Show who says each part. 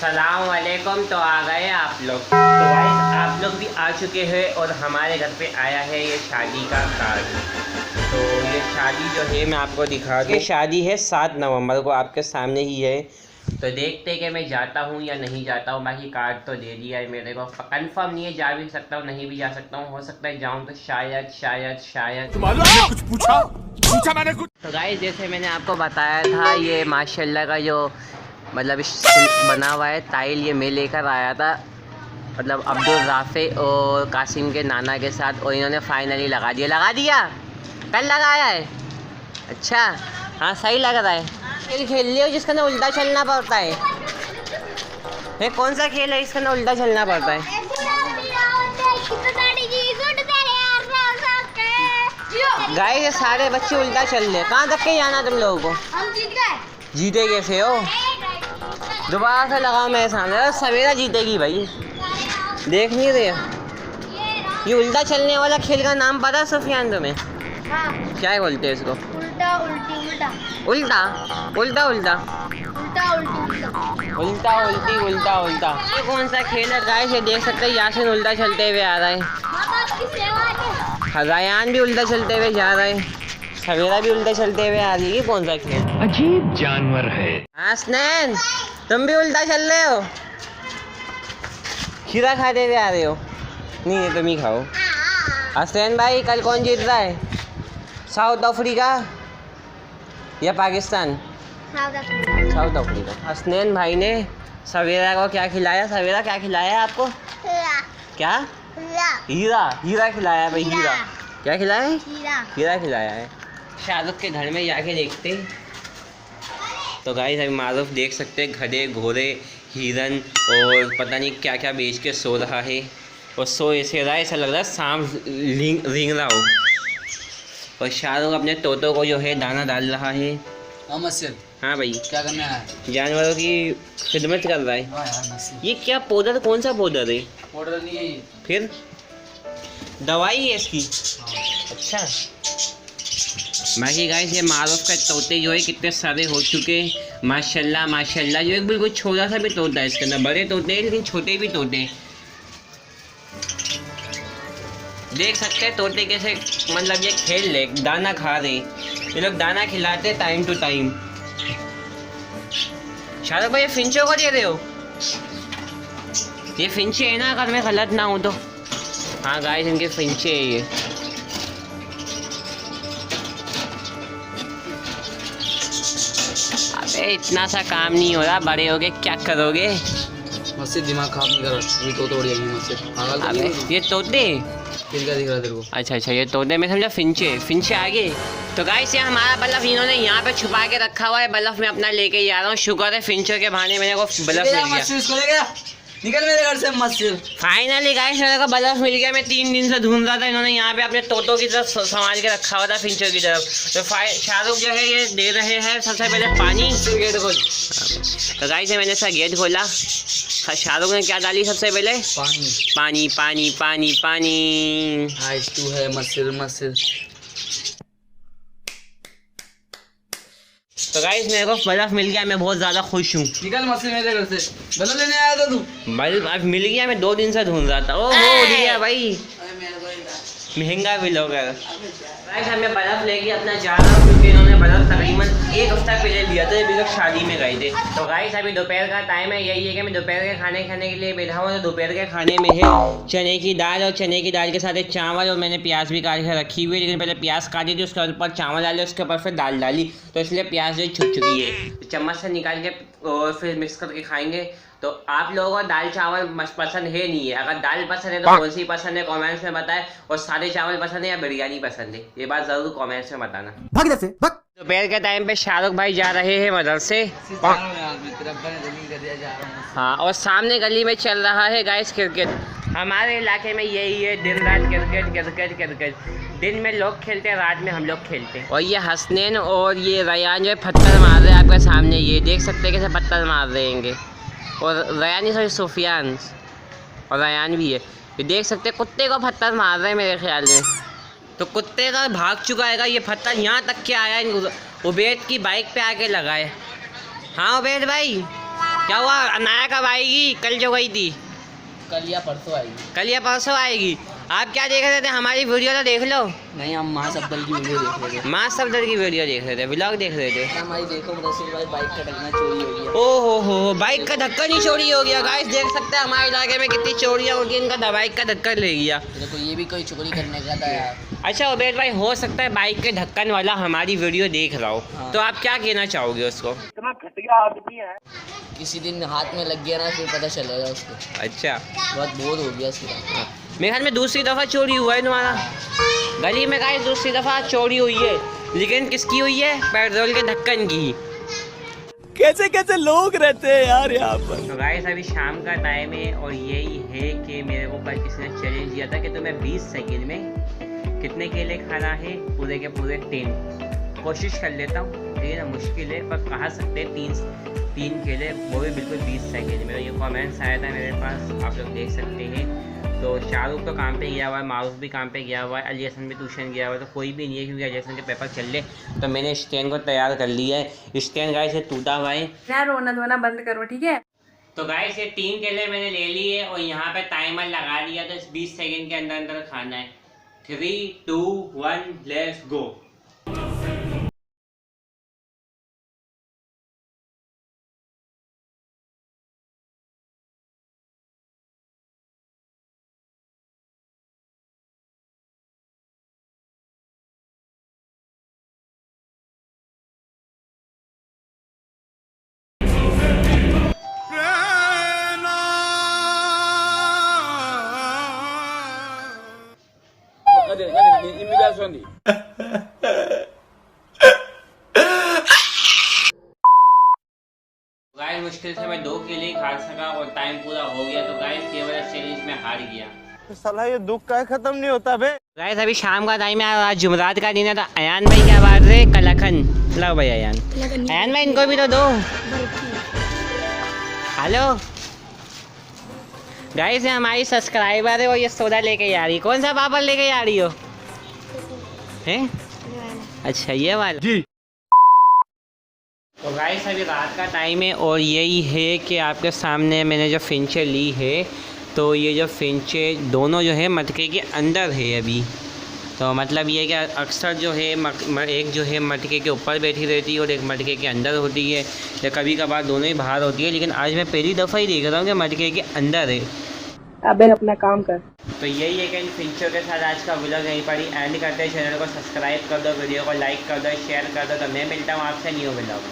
Speaker 1: अस्सलाम वालेकुम। तो आ गए आप लोग। तो गाइस आप लोग भी आ चुके हैं और हमारे घर पे आया है ये शादी का कार्ड। तो ये शादी जो है मैं आपको दिखा दूँ, शादी है 7 नवंबर को, आपके सामने ही है। तो देखते कि मैं जाता हूँ या नहीं जाता हूँ। बाकी कार्ड तो दे दिया है मेरे को, कंफर्म नहीं है, जा भी सकता हूँ नहीं भी जा सकता हूँ। हो सकता है जाऊँ तो शायद
Speaker 2: कुछ पूछा मैंने कुछ।
Speaker 1: तो गाइस जैसे मैंने आपको बताया था, ये माशाल्लाह का जो मतलब बना हुआ है टाइल, ये मैं लेकर आया था मतलब अब्दुल राफे और कासिम के नाना के साथ, और इन्होंने फाइनली लगा दिया। कल लगाया है? अच्छा हाँ सही लग रहा है। खेल खेल लियो जिसका ना उल्टा चलना पड़ता है। कौन सा खेल है इसका ना उल्टा चलना पड़ता है? गाइस ये सारे बच्चे उल्टा चल रहे। कहाँ तक के जाना तुम लोगों को?
Speaker 3: हम जीत गए।
Speaker 1: जीते कैसे हो? दोबारा से लगाओ मेरे सामने। सवेरा जीतेगी भाई, देख नहीं रहे? ये उल्टा चलने वाला खेल का नाम पता सुफियान तुम्हें?
Speaker 3: हाँ।
Speaker 1: क्या बोलते हैं इसको?
Speaker 3: उल्टा उल्टी उल्टा
Speaker 1: उल्टा उल्टा उल्टा
Speaker 3: उल्टा उल्टी उल्टा
Speaker 1: उल्टा उल्टी उल्टा उल्टा। ये कौन सा खेल है गाइस? ये देख सकते हैं यासिन उल्टा चलते हुए आ रहा है, हज़ायान भी उल्टा चलते हुए जा रहा है, सवेरा भी उल्टा चलते हुए आ रही है। ये कौन सा खेल?
Speaker 2: अजीब जानवर है।
Speaker 1: हसनैन तुम भी उल्टा चल रहे हो, खीरा खाते हुए आ रहे हो। नहीं तुम ही खाओ। हसनैन भाई कल कौन जीत रहा है? साउथ अफ्रीका या पाकिस्तान? South Africa. हसनैन भाई ने सवेरा को क्या खिलाया? सवेरा क्या खिलाया आपको? क्या? हीरा खिलाया है भाई। हीरा क्या खिलाया है? हीरा खिलाया है। शाहरुख के घर में जाके देखते। तो गाइस अभी मारूफ देख सकते हैं गधे घोड़े हिरन और पता नहीं क्या क्या बेच के सो रहा है, और सो ऐसे रहा है ऐसा लग रहा है सांप रेंग रहा हो। और शाहरुख अपने तोतों को जो है दाना डाल रहा है। हाँ भाई
Speaker 4: क्या करना है?
Speaker 1: जानवरों की खिदमत कर रहा है।
Speaker 4: वाह यार नसीब।
Speaker 1: ये क्या पाउडर, कौन सा पाउडर है?
Speaker 4: ऑर्डर नहीं है ये।
Speaker 1: फिर दवाई है इसकी? अच्छा। बाकी गाइस ये मारूफ का तोते जो है कितने सारे हो चुके हैं माशाल्लाह माशाल्लाह। जो एक बिल्कुल छोटा सा भी तोता है इसके अंदर, बड़े तोते हैं लेकिन छोटे भी तोते हैं। देख सकते हैं तोते कैसे मतलब ये खेल ले, दाना खा रहे। ये लोग दाना खिलाते टाइम टू टाइम। शाहरुख भाई ये फिंचों को दे रहे हो? ये फिंचे है ना, अगर मैं गलत ना हूँ तो? हाँ गाइस इनके फिंचे है ये। अबे इतना सा काम नहीं हो रहा, बड़े हो गए क्या करोगे?
Speaker 4: मुझसे दिमाग खराब नहीं कर। ये तो तोड़ गई मुझसे। पागल तो
Speaker 1: अबे
Speaker 4: नहीं है?
Speaker 1: ये तोते?
Speaker 4: फिर क्या दिख रहा है तेरे को?
Speaker 1: अच्छा ये तोते, मैं समझा फिंचे आगे। तो गाइस ये हमारा बल्ब इन्होंने यहाँ पे छुपा के रखा हुआ है। बल्ब मैं अपना लेके जा रहा हूँ। शुक्र है फिंचों के बहाने मेरे को बल्ब मिल गया।
Speaker 4: निकल मेरे घर से मत।
Speaker 1: फाइनली गाइस मेरे को बल्ब मिल गया। मैं 3 दिन से ढूंढ रहा था। इन्होंने यहाँ पे अपने तोतों की तरफ संभाल के रखा हुआ था, फिंचों की तरफ। तो शाहरुख जो है ये दे रहे हैं सबसे पहले पानी।
Speaker 4: गेट खोल।
Speaker 1: तो गाइस मैंने इसका गेट खोला। शाहरुख ने क्या डाली सबसे पहले?
Speaker 4: पानी।
Speaker 1: पानी।
Speaker 4: आज तू है मस्जिद।
Speaker 1: तो गाइस मेरे को बल्ब मिल गया, मैं बहुत ज़्यादा खुश हूँ।
Speaker 4: निकल मस्जिद मेरे घर से। बल्ब लेने आया था तू?
Speaker 1: बल्ब अब मिल गया, मैं 2 दिन से ढूंढ रहा था। ओ हो दिया भाई, महंगा बिल हो गया। गाइस मैं बल्ब लेके अपना जा रहा हूँ, क्योंकि इन्होंने बल्ब तकरीबन 1 हफ्ता पहले लिया था, अभी लोग शादी में गए थे। तो गाइस अभी दोपहर का टाइम है। यही है कि मैं दोपहर के खाने के लिए बैठा हूँ। तो दोपहर के खाने में है चने की दाल, और चने की दाल के साथ एक चावल, और मैंने प्याज भी काट के रखी हुई है। लेकिन पहले प्याज काटी थी, उसके ऊपर चावल डाले, उसके ऊपर फिर दाल डाली, तो इसलिए प्याज जो छुप चुकी है। तो चम्मच से निकाल के और फिर मिक्स करके खाएंगे। तो आप लोगों को दाल चावल पसंद है नहीं है? अगर दाल पसंद है तो कौन सी पसंद है कमेंट्स में बताएं, और सादे चावल पसंद है या बिरयानी पसंद है, ये बात ज़रूर कमेंट्स में बताना। दोपहर के टाइम पे शाहरुख भाई जा रहे हैं मदरसे। हाँ, और सामने गली में चल रहा है गाइस क्रिकेट। हमारे इलाके में यही है, दिन रात क्रिकेट। दिन में लोग खेलते हैं, रात में हम लोग खेलते हैं। और ये हसनैन और ये रयान जो है पत्थर मार रहे हैं आपके सामने। ये देख सकते हैं कैसे पत्थर मार रहेंगे। और रयान ही सॉरी सुफियान और रयान भी है। ये देख सकते हैं कुत्ते को पत्थर मार रहे हैं मेरे ख्याल में। तो कुत्ते का भाग चुका है। ये पत्थर यहाँ तक के आया है, उबैद की बाइक पे आके लगा है। हाँ उबैद भाई क्या हुआ? अनाया कब आएगी? कल जो गई थी,
Speaker 4: कल या परसों आएगी।
Speaker 1: कल या परसों आएगी। आप क्या देख रहे थे? हमारी वीडियो तो देख लो।
Speaker 4: नहीं, हम माँ सब्दल की वीडियो देख रहे थे।
Speaker 1: माँ सफदर की वीडियो देख रहे थे, व्लॉग देख रहे थे।
Speaker 4: हमारी देखो मुदस्सिर भाई, बाइक का ढकना चोरी हो गया।
Speaker 1: ओ हो, बाइक का ढक्कन ही चोरी हो गया। गाइस देख सकते हैं हमारे इलाके में कितनी चोरियां होती हैं। इनका बाइक का ढक्कन ले गया।
Speaker 4: देखो ये भी कोई चोरी करने का था यार।
Speaker 1: अच्छा उबैद भाई, हो सकता है बाइक के ढक्कन वाला हमारी वीडियो देख रहा हो,
Speaker 4: हाँ।
Speaker 1: तो आप क्या कहना चाहोगे उसको?
Speaker 4: किसी दिन हाथ में लग गया ना, फिर पता चलेगा उसको।
Speaker 1: अच्छा,
Speaker 4: बहुत बोर हो गया उसके बाद।
Speaker 1: मेरे ख्याल में दूसरी दफ़ा चोरी हुआ है तुम्हारा गली में। गाइस दूसरी दफ़ा चोरी हुई है, लेकिन किसकी हुई है? पेट्रोल के ढक्कन की।
Speaker 5: कैसे कैसे लोग रहते हैं यार यहाँ पर।
Speaker 1: तो गाइस अभी शाम का टाइम है और यही है कि मेरे को कल किसी ने चैलेंज दिया था कि तुम्हें 20 सेकंड में कितने केले खाना है? पूरे के पूरे 10। कोशिश कर लेता हूँ, ठीक है ना, मुश्किल है पर कहा सकते हैं 3 केले, वो भी बिल्कुल 20 सेकंड में। ये कमेंट्स आया था मेरे पास, आप लोग देख सकते हैं। तो शाहरुख तो काम पे गया हुआ है, मारूफ भी काम पे गया हुआ है, अली हसन भी ट्यूशन गया हुआ है, तो कोई भी नहीं है क्योंकि अली हसन के पेपर चल रहे। तो मैंने स्टैंड को तैयार कर लिया है। स्टैंड गाइस से टूटा हुआ है।
Speaker 6: यार रोना धोना बंद करो, ठीक है?
Speaker 1: तो गाइस ये 3 केले मैंने ले लिए और यहाँ पे टाइमर लगा दिया, तो इस 20 सेकंड के अंदर अंदर खाना है। 3, 2, 1 लेट्स गो। गाइस मुश्किल से मैं 2 केले ही खा सका और टाइम पूरा हो गया। तो गाइस ये वाला चैलेंज में हार गया।
Speaker 5: साला ये दुख का खत्म नहीं होता बे।
Speaker 1: गाइस अभी शाम का टाइम है, आज जुमरात का दिन है। तो अयान भाई क्या बात रहे? कलाखन लाओ भाई अयान। अयान भाई इनको भी तो दो। हेलो गाइस, ये हमारी सब्सक्राइबर है और ये सोडा लेके आ रही। कौन सा पापड़ लेके आ रही हो? हैं? अच्छा ये वाला जी। तो गाइस अभी रात का टाइम है और यही है कि आपके सामने मैंने जो फिंचे ली है, तो ये जो फिंचे दोनों जो है मटके के अंदर है अभी। तो मतलब ये कि अक्सर जो है एक जो है मटके के ऊपर बैठी रहती है और एक मटके के अंदर होती है, या कभी कभार दोनों ही बाहर होती है। लेकिन आज मैं पहली दफ़ा ही देख रहा हूँ कि मटके के अंदर है।
Speaker 6: अबे अपना काम कर।
Speaker 1: तो यही है कि इन फिंचों के साथ आज का व्लॉग यहीं पर ही एंड करते हैं। चैनल को सब्सक्राइब कर दो, वीडियो को लाइक कर दो, शेयर कर दो। तो मैं मिलता हूँ आपसे न्यू व्लॉग में।